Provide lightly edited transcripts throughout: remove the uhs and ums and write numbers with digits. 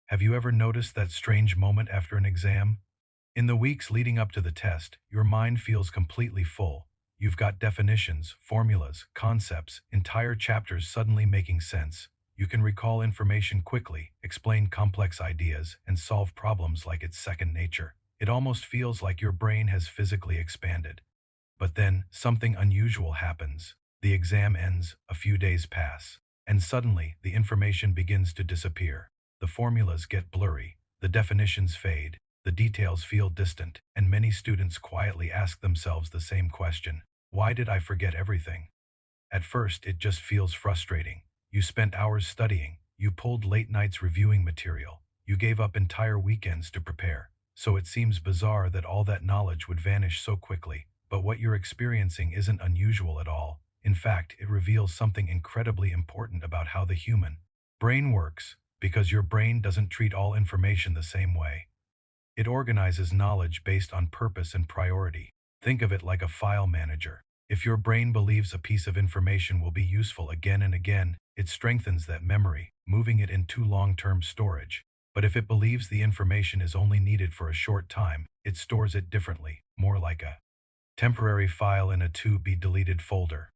Have you ever noticed that strange moment after an exam? In the weeks leading up to the test, your mind feels completely full. You've got definitions, formulas, concepts, entire chapters suddenly making sense. You can recall information quickly, explain complex ideas, and solve problems like it's second nature. It almost feels like your brain has physically expanded. But then, something unusual happens. The exam ends, a few days pass, and suddenly, the information begins to disappear. The formulas get blurry, the definitions fade, the details feel distant, and many students quietly ask themselves the same question: why did I forget everything? At first, it just feels frustrating. You spent hours studying, you pulled late nights reviewing material, you gave up entire weekends to prepare. So it seems bizarre that all that knowledge would vanish so quickly. But what you're experiencing isn't unusual at all. In fact, it reveals something incredibly important about how the human brain works, because your brain doesn't treat all information the same way. It organizes knowledge based on purpose and priority. Think of it like a file manager. If your brain believes a piece of information will be useful again and again, it strengthens that memory, moving it into long-term storage. But if it believes the information is only needed for a short time, it stores it differently, more like a temporary file in a to-be-deleted folder.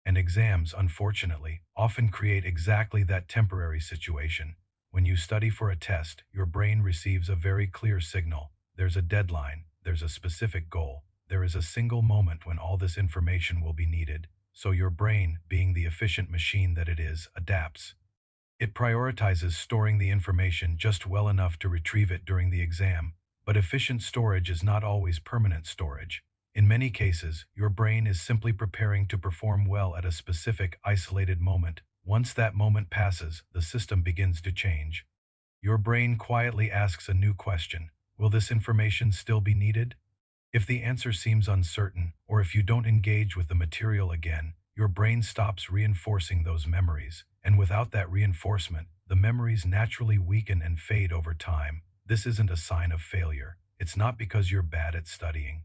And exams, unfortunately, often create exactly that temporary situation. When you study for a test, your brain receives a very clear signal. There's a deadline, there's a specific goal, there is a single moment when all this information will be needed. So your brain, being the efficient machine that it is, adapts. It prioritizes storing the information just well enough to retrieve it during the exam. But efficient storage is not always permanent storage. In many cases, your brain is simply preparing to perform well at a specific, isolated moment. Once that moment passes, the system begins to change. Your brain quietly asks a new question: will this information still be needed? If the answer seems uncertain, or if you don't engage with the material again, your brain stops reinforcing those memories. And without that reinforcement, the memories naturally weaken and fade over time. This isn't a sign of failure. It's not because you're bad at studying.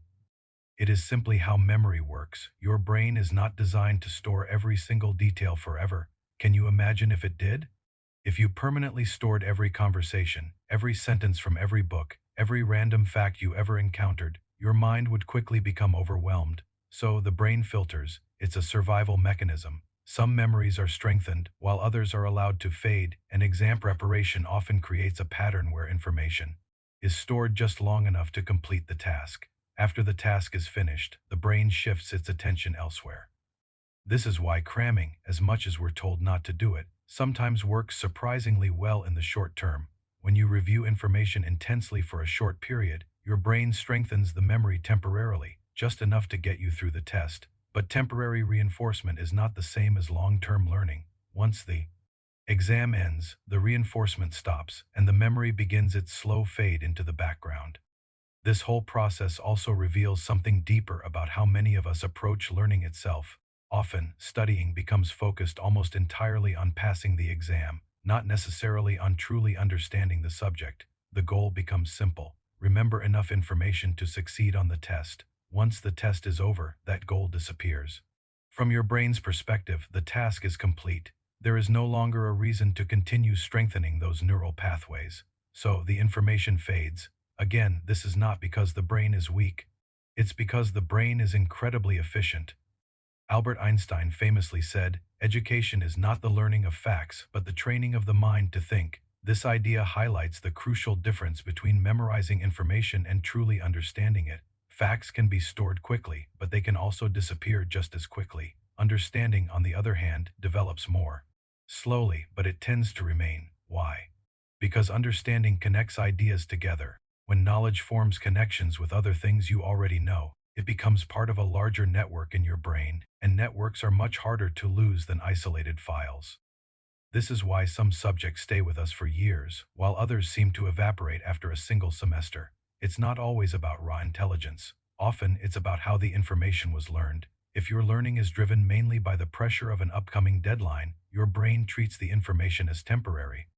It is simply how memory works. Your brain is not designed to store every single detail forever. Can you imagine if it did? If you permanently stored every conversation, every sentence from every book, every random fact you ever encountered, your mind would quickly become overwhelmed. So the brain filters. It's a survival mechanism. Some memories are strengthened, while others are allowed to fade, and exam preparation often creates a pattern where information is stored just long enough to complete the task. After the task is finished, the brain shifts its attention elsewhere. This is why cramming, as much as we're told not to do it, sometimes works surprisingly well in the short term. When you review information intensely for a short period, your brain strengthens the memory temporarily, just enough to get you through the test. But temporary reinforcement is not the same as long-term learning. Once the exam ends, the reinforcement stops, and the memory begins its slow fade into the background. This whole process also reveals something deeper about how many of us approach learning itself. Often, studying becomes focused almost entirely on passing the exam, not necessarily on truly understanding the subject. The goal becomes simple: remember enough information to succeed on the test. Once the test is over, that goal disappears. From your brain's perspective, the task is complete. There is no longer a reason to continue strengthening those neural pathways. So the information fades. Again, this is not because the brain is weak. It's because the brain is incredibly efficient. Albert Einstein famously said, "Education is not the learning of facts, but the training of the mind to think." This idea highlights the crucial difference between memorizing information and truly understanding it. Facts can be stored quickly, but they can also disappear just as quickly. Understanding, on the other hand, develops more slowly, but it tends to remain. Why? Because understanding connects ideas together. When knowledge forms connections with other things you already know, it becomes part of a larger network in your brain, and networks are much harder to lose than isolated files. This is why some subjects stay with us for years, while others seem to evaporate after a single semester. It's not always about raw intelligence. Often, it's about how the information was learned. If your learning is driven mainly by the pressure of an upcoming deadline, your brain treats the information as temporary.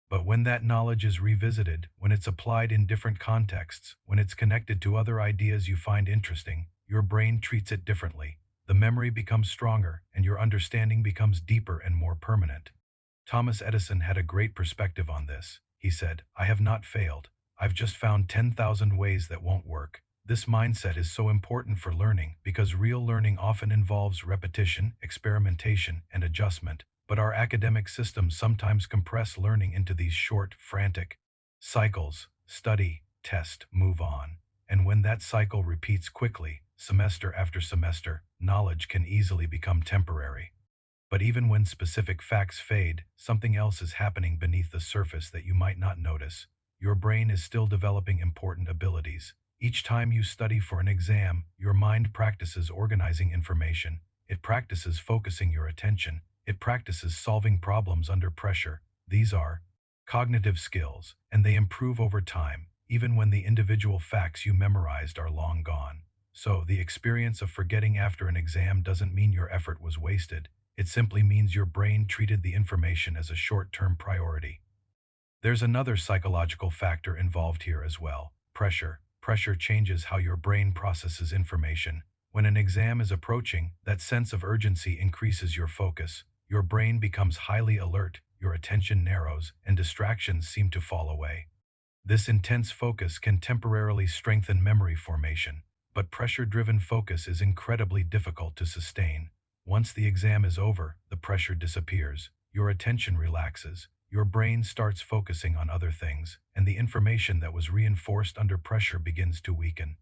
But when that knowledge is revisited, when it's applied in different contexts, when it's connected to other ideas you find interesting, your brain treats it differently. The memory becomes stronger, and your understanding becomes deeper and more permanent. Thomas Edison had a great perspective on this. he said. I have not failed. I've just found 10,000 ways that won't work. This mindset is so important for learning because real learning often involves repetition, experimentation, and adjustment. But our academic systems sometimes compress learning into these short, frantic cycles: study, test, move on. And when that cycle repeats quickly, semester after semester, knowledge can easily become temporary. But even when specific facts fade, something else is happening beneath the surface that you might not notice. Your brain is still developing important abilities. Each time you study for an exam, your mind practices organizing information. It practices focusing your attention. It practices solving problems under pressure. These are cognitive skills, and they improve over time, even when the individual facts you memorized are long gone. So, the experience of forgetting after an exam doesn't mean your effort was wasted. It simply means your brain treated the information as a short-term priority. There's another psychological factor involved here as well: pressure. Pressure changes how your brain processes information. When an exam is approaching, that sense of urgency increases your focus. Your brain becomes highly alert, your attention narrows, and distractions seem to fall away. This intense focus can temporarily strengthen memory formation, but pressure-driven focus is incredibly difficult to sustain. Once the exam is over, the pressure disappears, your attention relaxes, your brain starts focusing on other things, and the information that was reinforced under pressure begins to weaken.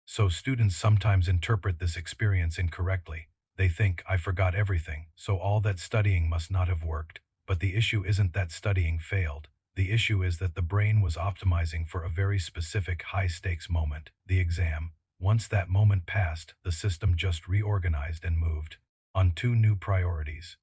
So students sometimes interpret this experience incorrectly. They think, I forgot everything, so all that studying must not have worked. But the issue isn't that studying failed. The issue is that the brain was optimizing for a very specific high-stakes moment, the exam. Once that moment passed, the system just reorganized and moved on two new priorities.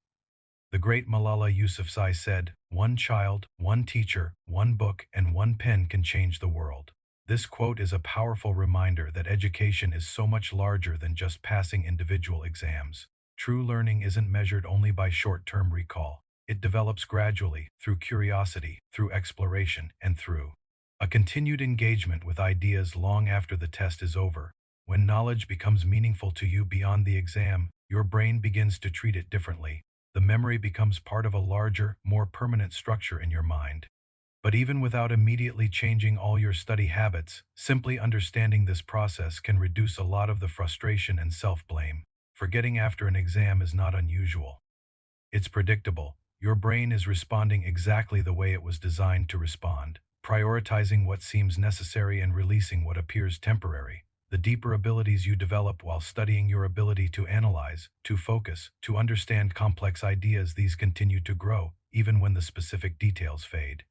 The great Malala Yousafzai said, "One child, one teacher, one book, and one pen can change the world." This quote is a powerful reminder that education is so much larger than just passing individual exams. True learning isn't measured only by short-term recall. It develops gradually, through curiosity, through exploration, and through a continued engagement with ideas long after the test is over. When knowledge becomes meaningful to you beyond the exam, your brain begins to treat it differently. The memory becomes part of a larger, more permanent structure in your mind. But even without immediately changing all your study habits, simply understanding this process can reduce a lot of the frustration and self-blame. Forgetting after an exam is not unusual. It's predictable. Your brain is responding exactly the way it was designed to respond, prioritizing what seems necessary and releasing what appears temporary. The deeper abilities you develop while studying, your ability to analyze, to focus, to understand complex ideas, these continue to grow, even when the specific details fade.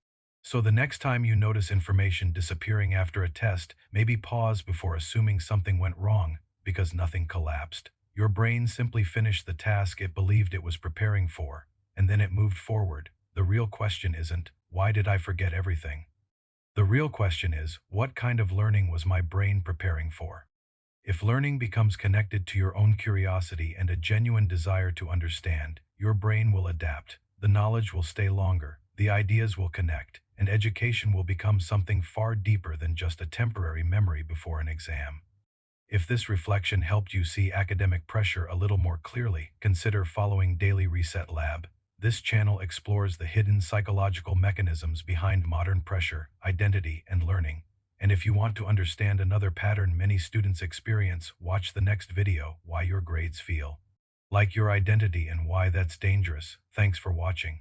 So the next time you notice information disappearing after a test, maybe pause before assuming something went wrong, because nothing collapsed. Your brain simply finished the task it believed it was preparing for, and then it moved forward. The real question isn't, why did I forget everything? The real question is, what kind of learning was my brain preparing for? If learning becomes connected to your own curiosity and a genuine desire to understand, your brain will adapt. The knowledge will stay longer, the ideas will connect, and education will become something far deeper than just a temporary memory before an exam. If this reflection helped you see academic pressure a little more clearly, consider following Daily Reset Lab. This channel explores the hidden psychological mechanisms behind modern pressure, identity, and learning. And if you want to understand another pattern many students experience, watch the next video, Why Your Grades Feel Like Your Identity and Why That's Dangerous. Thanks for watching.